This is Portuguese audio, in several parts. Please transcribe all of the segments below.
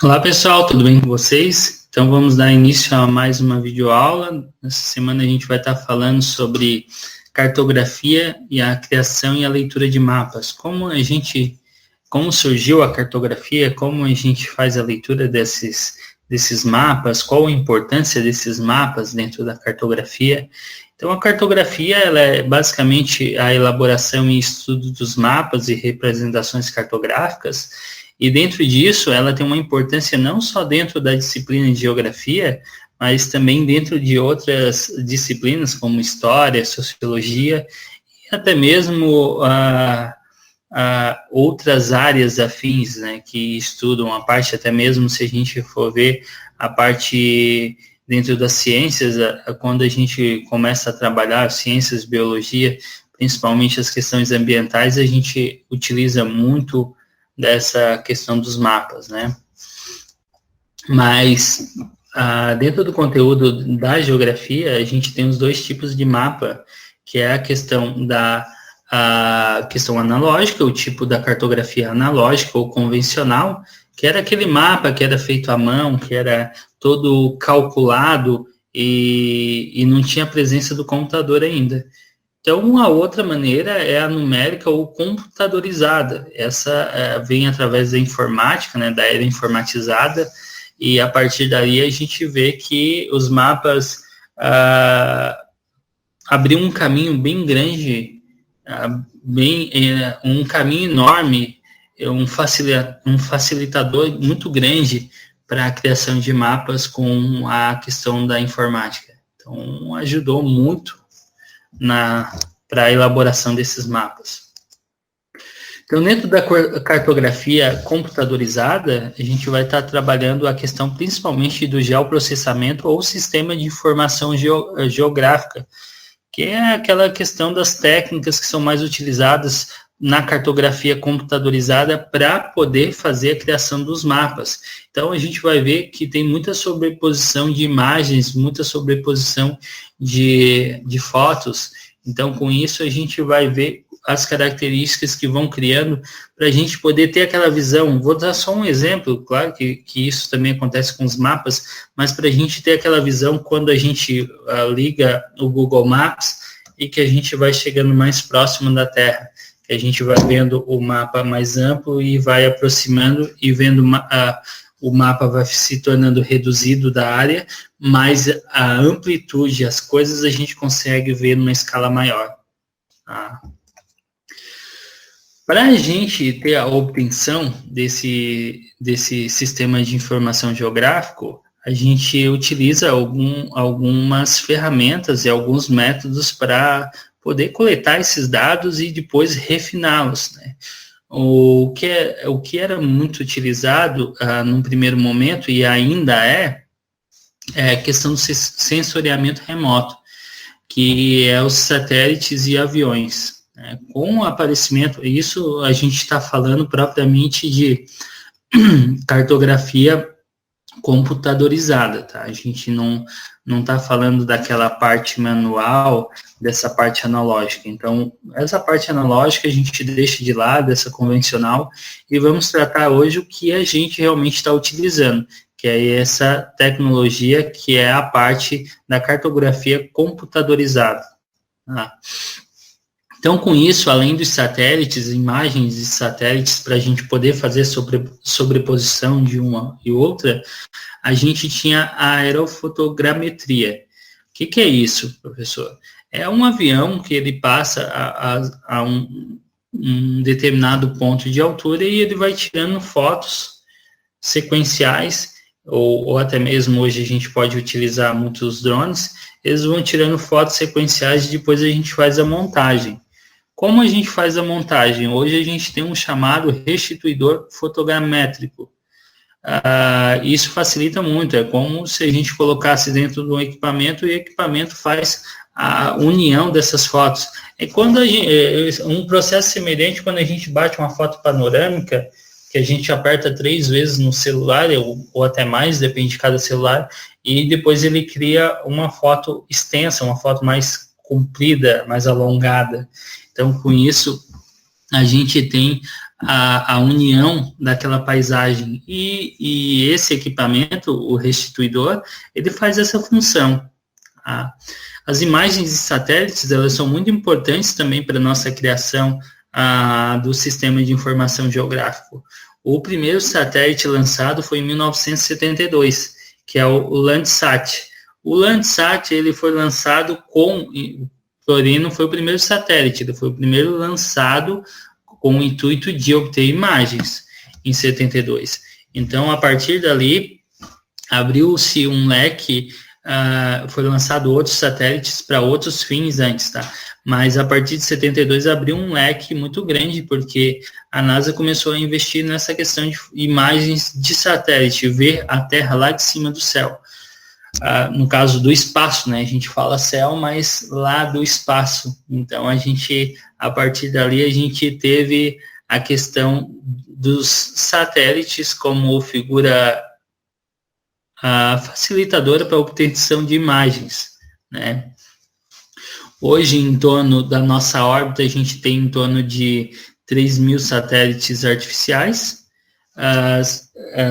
Olá pessoal, tudo bem com vocês? Então vamos dar início a mais uma videoaula. Nessa semana a gente vai estar falando sobre cartografia e a criação e a leitura de mapas. Como surgiu a cartografia, como a gente faz a leitura desses mapas, qual a importância desses mapas dentro da cartografia. Então a cartografia ela é basicamente a elaboração e estudo dos mapas e representações cartográficas. E dentro disso, ela tem uma importância não só dentro da disciplina de geografia, mas também dentro de outras disciplinas, como história, sociologia, e até mesmo outras áreas afins, né, que estudam a parte, até mesmo se a gente for ver a parte dentro das ciências, quando a gente começa a trabalhar ciências, biologia, principalmente as questões ambientais, a gente utiliza muito dessa questão dos mapas, né? Mas dentro do conteúdo da geografia, a gente tem os dois tipos de mapa, que é a questão a questão analógica, o tipo da cartografia analógica ou convencional, que era aquele mapa que era feito à mão, que era todo calculado e não tinha presença do computador ainda. Então, a outra maneira é a numérica ou computadorizada. Essa vem através da informática, né, da era informatizada, e a partir daí a gente vê que os mapas abriam um caminho bem grande, um caminho enorme, um facilitador muito grande para a criação de mapas com a questão da informática. Então, ajudou muito para a elaboração desses mapas. Então, dentro da cartografia computadorizada, a gente vai estar trabalhando a questão principalmente do geoprocessamento ou sistema de informação geográfica, que é aquela questão das técnicas que são mais utilizadas na cartografia computadorizada para poder fazer a criação dos mapas. Então, a gente vai ver que tem muita sobreposição de imagens, muita sobreposição de fotos. Então, com isso, a gente vai ver as características que vão criando para a gente poder ter aquela visão. Vou dar só um exemplo, claro que isso também acontece com os mapas, mas para a gente ter aquela visão quando a gente liga o Google Maps e que a gente vai chegando mais próximo da Terra. A gente vai vendo o mapa mais amplo e vai aproximando e vendo o mapa vai se tornando reduzido da área, mas a amplitude, as coisas a gente consegue ver numa escala maior. Tá? Para a gente ter a obtenção desse sistema de informação geográfico, a gente utiliza algumas ferramentas e alguns métodos para poder coletar esses dados e depois refiná-los, né? O que era muito utilizado num primeiro momento, e ainda é a questão do sensoriamento remoto, que é os satélites e aviões. Né? Com o aparecimento, isso a gente está falando propriamente de cartografia computadorizada, tá? A gente não está falando daquela parte manual, dessa parte analógica. Então, essa parte analógica a gente deixa de lado, essa convencional, e vamos tratar hoje o que a gente realmente está utilizando, que é essa tecnologia que é a parte da cartografia computadorizada. Tá? Então, com isso, além dos satélites, imagens de satélites, para a gente poder fazer sobreposição de uma e outra, a gente tinha a aerofotogrametria. O que é isso, professor? É um avião que ele passa a um determinado ponto de altura e ele vai tirando fotos sequenciais, ou até mesmo hoje a gente pode utilizar muitos drones, eles vão tirando fotos sequenciais e depois a gente faz a montagem. Como a gente faz a montagem? Hoje a gente tem um chamado restituidor fotogramétrico. Isso facilita muito, é como se a gente colocasse dentro do equipamento e o equipamento faz a união dessas fotos. É quando um processo semelhante quando a gente bate uma foto panorâmica, que a gente aperta 3 vezes no celular, ou até mais, depende de cada celular, e depois ele cria uma foto extensa, uma foto mais comprida, mais alongada. Então, com isso, a gente tem a união daquela paisagem. E esse equipamento, o restituidor, ele faz essa função. Tá? As imagens de satélites, elas são muito importantes também para a nossa criação do sistema de informação geográfico. O primeiro satélite lançado foi em 1972, que é o Landsat. O Landsat, ele foi lançado porém não foi o primeiro satélite, ele foi o primeiro lançado com o intuito de obter imagens, em 72. Então, a partir dali, abriu-se um leque, foi lançado outros satélites para outros fins antes, tá? Mas a partir de 72 abriu um leque muito grande, porque a NASA começou a investir nessa questão de imagens de satélite, ver a Terra lá de cima do céu. No caso do espaço, né? A gente fala céu, mas lá do espaço. Então, a partir dali, a gente teve a questão dos satélites como figura facilitadora para a obtenção de imagens, né? Hoje, em torno da nossa órbita, a gente tem em torno de 3.000 satélites artificiais.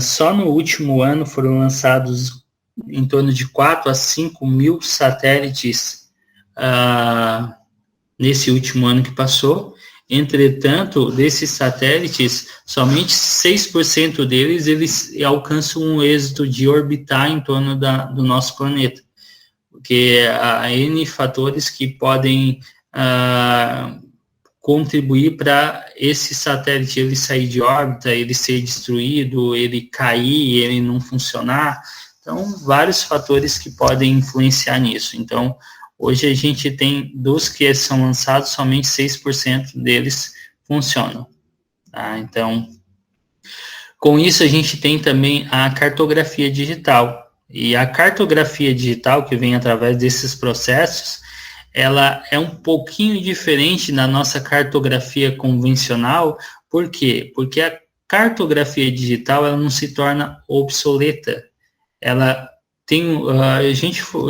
Só no último ano foram lançados em torno de 4 a 5 mil satélites nesse último ano que passou. Entretanto, desses satélites, somente 6% deles eles alcançam um êxito de orbitar em torno do nosso planeta. Porque há N fatores que podem contribuir para esse satélite ele sair de órbita, ele ser destruído, ele cair, ele não funcionar. Então, vários fatores que podem influenciar nisso. Então, hoje a gente tem, dos que são lançados, somente 6% deles funcionam. Tá? Então, com isso a gente tem também a cartografia digital. E a cartografia digital, que vem através desses processos, ela é um pouquinho diferente da nossa cartografia convencional. Por quê? Porque a cartografia digital ela não se torna obsoleta. Ela tem,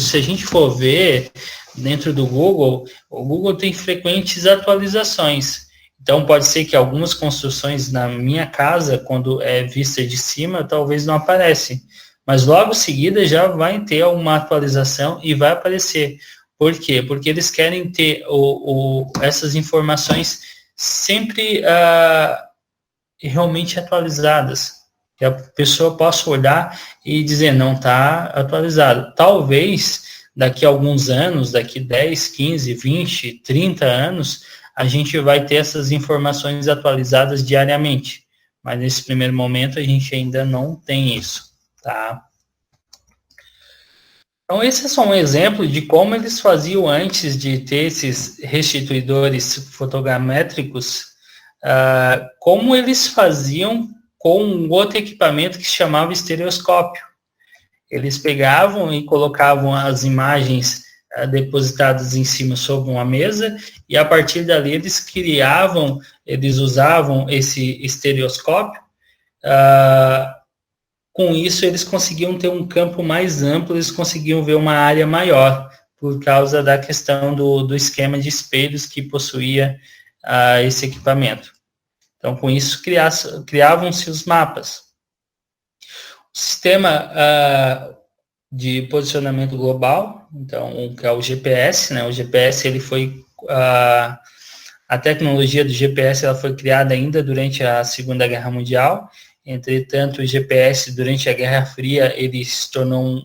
se a gente for ver dentro do Google, o Google tem frequentes atualizações. Então, pode ser que algumas construções na minha casa, quando é vista de cima, talvez não aparecem. Mas logo em seguida já vai ter uma atualização e vai aparecer. Por quê? Porque eles querem ter essas informações sempre realmente atualizadas. Que a pessoa possa olhar e dizer, não está atualizado. Talvez, daqui a alguns anos, daqui 10, 15, 20, 30 anos, a gente vai ter essas informações atualizadas diariamente. Mas nesse primeiro momento, a gente ainda não tem isso, tá? Então, esse é só um exemplo de como eles faziam antes de ter esses restituidores fotogramétricos, como eles faziam com um outro equipamento que se chamava estereoscópio. Eles pegavam e colocavam as imagens depositadas em cima sobre uma mesa, e a partir dali eles usavam esse estereoscópio. Com isso, eles conseguiam ter um campo mais amplo, eles conseguiam ver uma área maior, por causa da questão do esquema de espelhos que possuía esse equipamento. Então, com isso, criavam-se os mapas. O sistema de posicionamento global, então, que é o GPS, né? O GPS, ele foi... a tecnologia do GPS ela foi criada ainda durante a Segunda Guerra Mundial. Entretanto, o GPS, durante a Guerra Fria, ele se tornou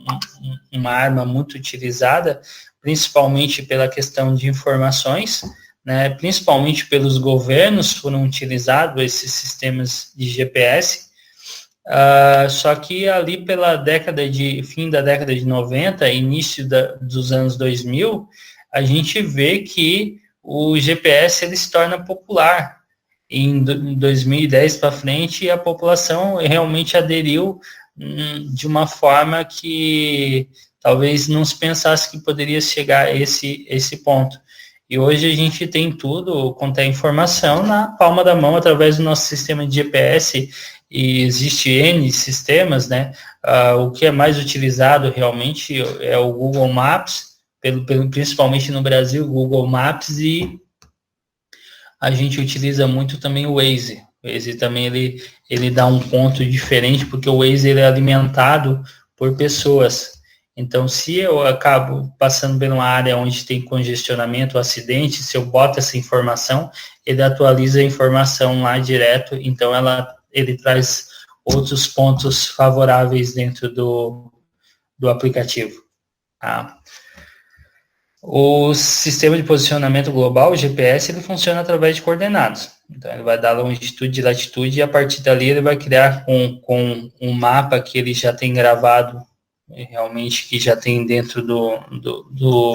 uma arma muito utilizada, principalmente pela questão de informações, né, principalmente pelos governos foram utilizados esses sistemas de GPS, só que ali pela fim da década de 90, início dos anos 2000, a gente vê que o GPS ele se torna popular. Em 2010 para frente, a população realmente aderiu de uma forma que talvez não se pensasse que poderia chegar a esse ponto. E hoje a gente tem tudo, quanto é informação, na palma da mão, através do nosso sistema de GPS, e existe N sistemas, né? O que é mais utilizado realmente é o Google Maps, principalmente no Brasil, o Google Maps, e a gente utiliza muito também o Waze. O Waze também ele dá um ponto diferente, porque o Waze ele é alimentado por pessoas. Então, se eu acabo passando por uma área onde tem congestionamento, acidente, se eu boto essa informação, ele atualiza a informação lá direto, então ele traz outros pontos favoráveis dentro do aplicativo. Tá? O sistema de posicionamento global, o GPS, ele funciona através de coordenadas. Então, ele vai dar longitude e latitude, e a partir dali ele vai criar com um mapa que ele já tem gravado, realmente que já tem dentro do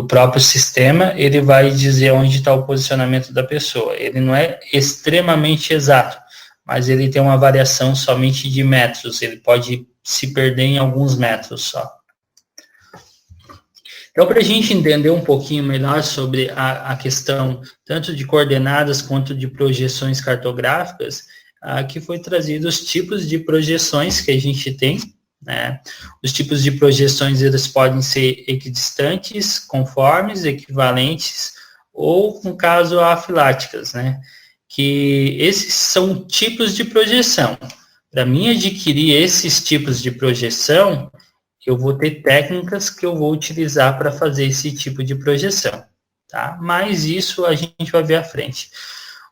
próprio sistema, ele vai dizer onde está o posicionamento da pessoa. Ele não é extremamente exato, mas ele tem uma variação somente de metros, ele pode se perder em alguns metros só. Então, para a gente entender um pouquinho melhor sobre a questão tanto de coordenadas quanto de projeções cartográficas, aqui foi trazido os tipos de projeções que a gente tem, né? Os tipos de projeções, eles podem ser equidistantes, conformes, equivalentes, ou, no caso, afiláticas, né? Que esses são tipos de projeção. Para mim adquirir esses tipos de projeção, eu vou ter técnicas que eu vou utilizar para fazer esse tipo de projeção, tá? Mas isso a gente vai ver à frente.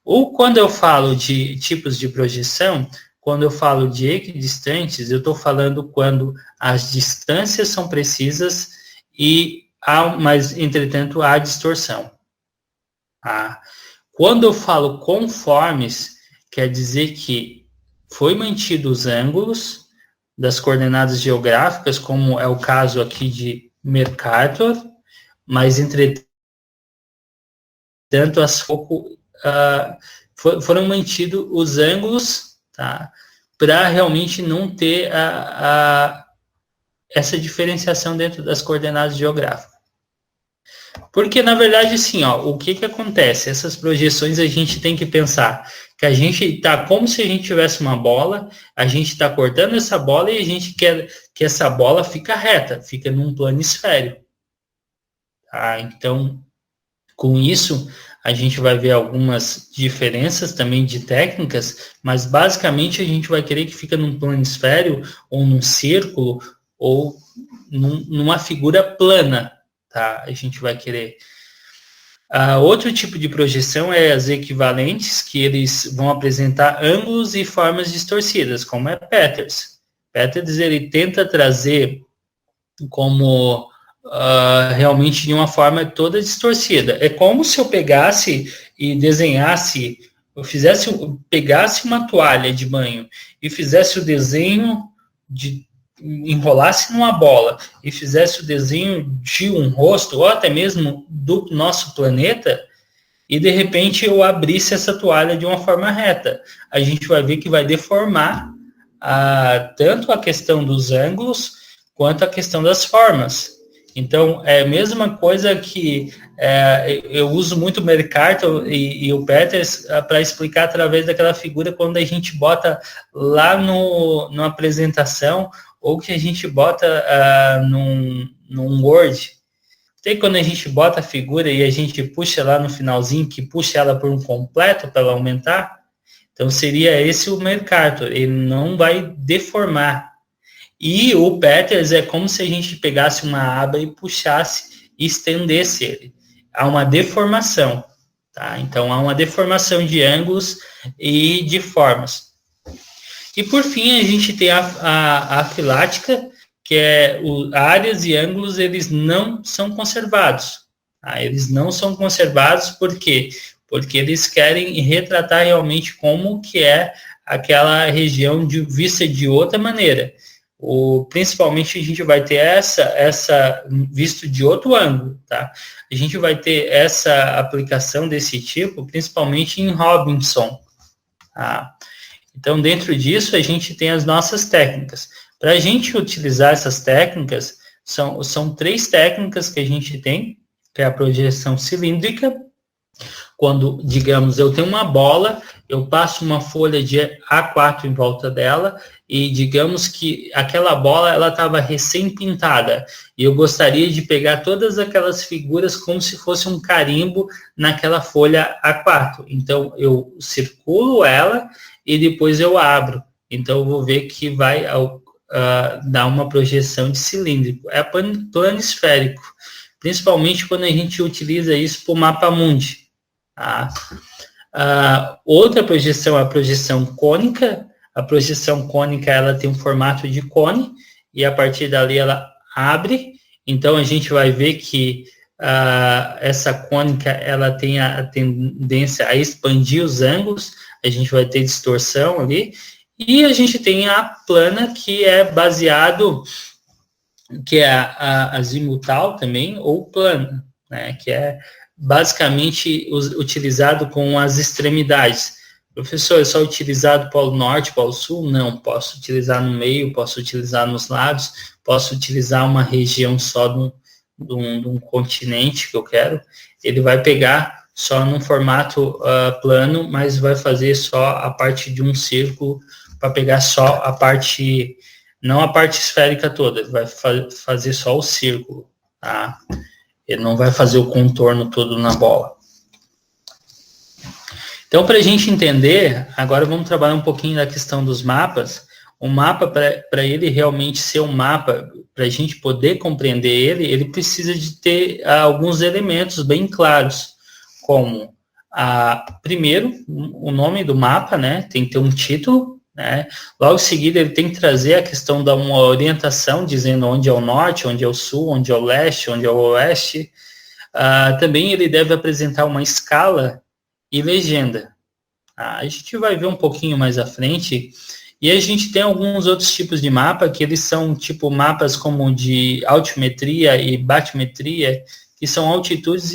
Ou quando eu falo de tipos de projeção, quando eu falo de equidistantes, eu estou falando quando as distâncias são precisas mas, entretanto, há distorção. Tá? Quando eu falo conformes, quer dizer que foi mantido os ângulos das coordenadas geográficas, como é o caso aqui de Mercator, mas, entretanto, foram mantidos os ângulos, tá, para realmente não ter essa diferenciação dentro das coordenadas geográficas. Porque, na verdade, assim, ó, o que acontece? Essas projeções a gente tem que pensar que a gente está como se a gente tivesse uma bola, a gente está cortando essa bola e a gente quer que essa bola fique reta, fica num planisfério. Tá? Então, com isso, a gente vai ver algumas diferenças também de técnicas, mas basicamente a gente vai querer que fique num planisfério, ou num círculo, ou numa figura plana. Tá? A gente vai querer. Outro tipo de projeção é as equivalentes, que eles vão apresentar ângulos e formas distorcidas, como é Peters. Peters, ele tenta trazer como realmente de uma forma toda distorcida. É como se eu pegasse e desenhasse, pegasse uma toalha de banho e fizesse o desenho enrolasse numa bola e fizesse o desenho de um rosto, ou até mesmo do nosso planeta, e de repente eu abrisse essa toalha de uma forma reta. A gente vai ver que vai deformar tanto a questão dos ângulos, quanto a questão das formas. Então, é a mesma coisa que eu uso muito o Mercator e o Peters para explicar através daquela figura quando a gente bota lá numa apresentação, ou que a gente bota num Word. Tem quando a gente bota a figura e a gente puxa lá no finalzinho, que puxa ela por um completo para ela aumentar. Então, seria esse o Mercator. Ele não vai deformar. E o Peters é como se a gente pegasse uma aba e puxasse e estendesse ele. Há uma deformação. Tá? Então, há uma deformação de ângulos e de formas. E, por fim, a gente tem a afilática, que é áreas e ângulos, eles não são conservados. Tá? Eles não são conservados por quê? Porque eles querem retratar realmente como que é aquela região vista de outra maneira. Principalmente a gente vai ter essa visto de outro ângulo. Tá? A gente vai ter essa aplicação desse tipo, principalmente em Robinson. Tá? Então, dentro disso, a gente tem as nossas técnicas. Para a gente utilizar essas técnicas, são 3 técnicas que a gente tem, que é a projeção cilíndrica. quando, digamos, eu tenho uma bola, eu passo uma folha de A4 em volta dela e digamos que aquela bola ela estava recém-pintada e eu gostaria de pegar todas aquelas figuras como se fosse um carimbo naquela folha A4. Então, eu circulo ela e depois eu abro. Então, eu vou ver que vai dar uma projeção de cilíndrico. É planisférico, principalmente quando a gente utiliza isso para o mapa mundi. Tá? Outra projeção é a projeção cônica. A projeção cônica ela tem um formato de cone e a partir dali ela abre. Então a gente vai ver que essa cônica ela tem a tendência a expandir os ângulos. A gente vai ter distorção ali. E a gente tem a plana que é baseado, que é a azimutal também ou plana, né? Que é basicamente utilizado com as extremidades. Professor, é só utilizado polo norte, polo sul? Não, posso utilizar no meio, posso utilizar nos lados, posso utilizar uma região só de um continente que eu quero. Ele vai pegar só num formato plano, mas vai fazer só a parte de um círculo, para pegar só a parte, não a parte esférica toda, ele vai fazer só o círculo, tá? Ele não vai fazer o contorno todo na bola. Então, para a gente entender, agora vamos trabalhar um pouquinho da questão dos mapas. O mapa, para ele realmente ser um mapa, para a gente poder compreender ele precisa de ter alguns elementos bem claros, como, primeiro, o nome do mapa, né? Tem que ter um título, né? Logo em seguida, ele tem que trazer a questão da uma orientação, dizendo onde é o norte, onde é o sul, onde é o leste, onde é o oeste. Também ele deve apresentar uma escala e legenda. A gente vai ver um pouquinho mais à frente. E a gente tem alguns outros tipos de mapa, que eles são tipo mapas como de altimetria e batimetria, que são altitudes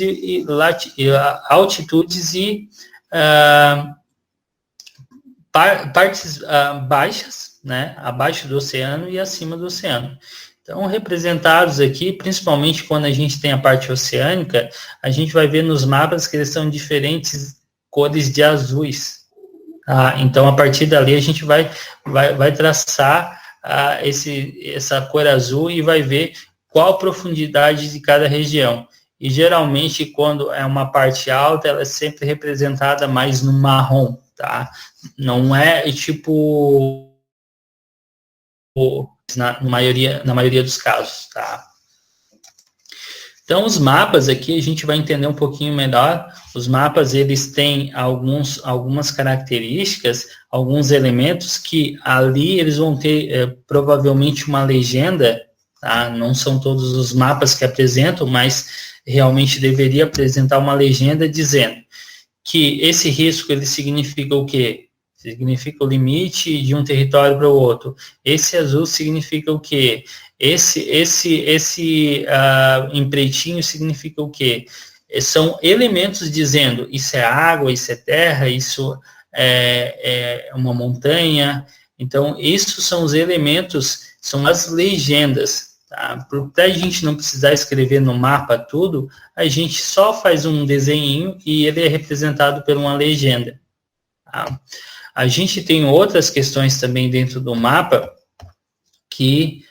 partes baixas, né, abaixo do oceano e acima do oceano. Então, representados aqui, principalmente quando a gente tem a parte oceânica, a gente vai ver nos mapas que eles são diferentes cores de azuis. Então, a partir dali, a gente vai traçar essa cor azul e vai ver qual a profundidade de cada região. E, geralmente, quando é uma parte alta, ela é sempre representada mais no marrom, tá? Não é tipo na maioria dos casos, tá? Então, os mapas aqui, a gente vai entender um pouquinho melhor. Os mapas, eles têm algumas características, alguns elementos que ali eles vão ter provavelmente uma legenda, tá? Não são todos os mapas que apresentam, mas realmente deveria apresentar uma legenda dizendo que esse risco, ele significa o quê? Significa o limite de um território para o outro. Esse azul significa o quê? Esse em pretinho significa o quê? São elementos dizendo isso é água, isso é terra, isso é uma montanha. Então, esses são os elementos, são as legendas. Tá? Para a gente não precisar escrever no mapa tudo, a gente só faz um desenho e ele é representado por uma legenda. Tá? A gente tem outras questões também dentro do mapa, que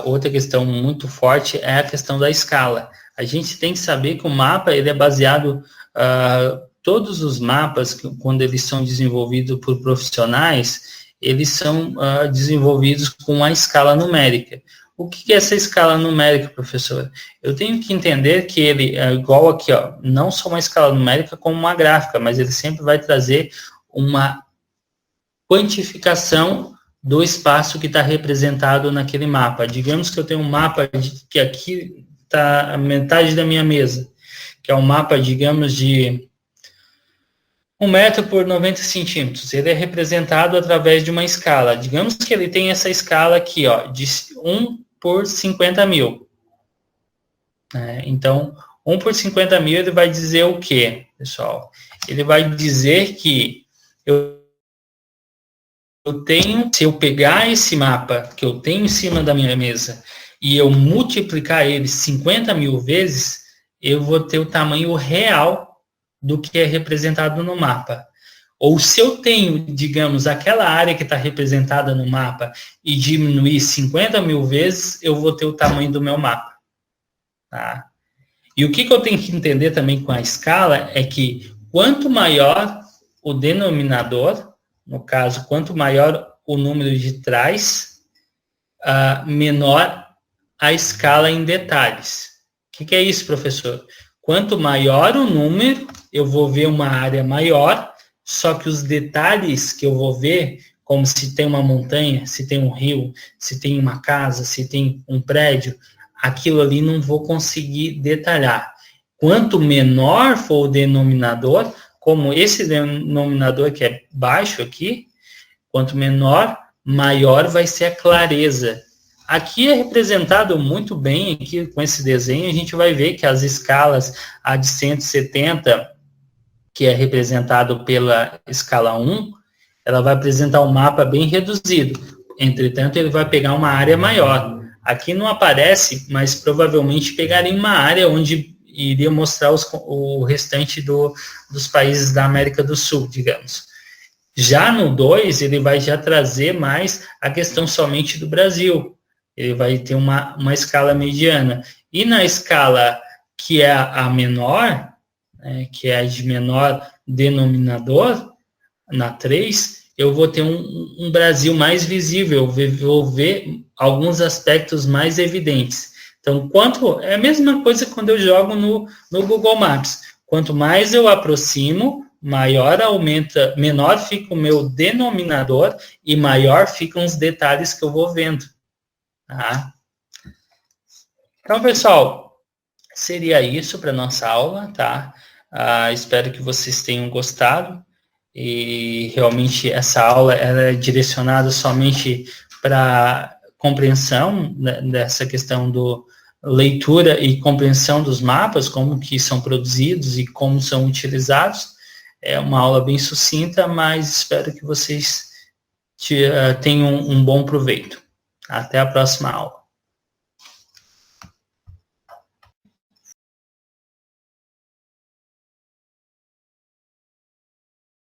outra questão muito forte é a questão da escala. A gente tem que saber que o mapa ele é baseado, todos os mapas, quando eles são desenvolvidos por profissionais, eles são desenvolvidos com uma escala numérica. O que é essa escala numérica, professor? Eu tenho que entender que ele é igual aqui, ó, não só uma escala numérica como uma gráfica, mas ele sempre vai trazer uma quantificação do espaço que está representado naquele mapa. Digamos que eu tenho um mapa que aqui está a metade da minha mesa, que é um mapa, digamos, de 1 metro por 90 centímetros. Ele é representado através de uma escala. Digamos que ele tem essa escala aqui, ó, de 1 por 50 mil. Então, 1 por 50 mil, ele vai dizer o quê, pessoal? Ele vai dizer que eu tenho, se eu pegar esse mapa que eu tenho em cima da minha mesa e eu multiplicar ele 50 mil vezes, eu vou ter o tamanho real do que é representado no mapa. Ou se eu tenho, digamos, aquela área que está representada no mapa e diminuir 50 mil vezes, eu vou ter o tamanho do meu mapa. Tá? E o que eu tenho que entender também com a escala é que quanto maior o denominador, no caso, quanto maior o número de trás, menor a escala em detalhes. O que é isso, professor? Quanto maior o número, eu vou ver uma área maior, só que os detalhes que eu vou ver, como se tem uma montanha, se tem um rio, se tem uma casa, se tem um prédio, aquilo ali não vou conseguir detalhar. Quanto menor for o denominador, como esse denominador que é baixo aqui, quanto menor, maior vai ser a clareza. Aqui é representado muito bem, aqui com esse desenho, a gente vai ver que as escalas, a de 170, que é representado pela escala 1, ela vai apresentar um mapa bem reduzido. Entretanto, ele vai pegar uma área maior. Aqui não aparece, mas provavelmente pegaria uma área onde iria mostrar o restante dos países da América do Sul, digamos. Já no 2, ele vai já trazer mais a questão somente do Brasil. Ele vai ter uma escala mediana. E na escala que é a menor, que é a de menor denominador, na 3, eu vou ter um Brasil mais visível, vou ver alguns aspectos mais evidentes. Então, é a mesma coisa quando eu jogo no Google Maps. Quanto mais eu aproximo, menor fica o meu denominador e maior ficam os detalhes que eu vou vendo. Tá? Então, pessoal, seria isso para a nossa aula, tá? Espero que vocês tenham gostado. E realmente essa aula é direcionada somente para compreensão dessa questão do leitura e compreensão dos mapas, como que são produzidos e como são utilizados. É uma aula bem sucinta, mas espero que vocês tenham um bom proveito. Até a próxima aula.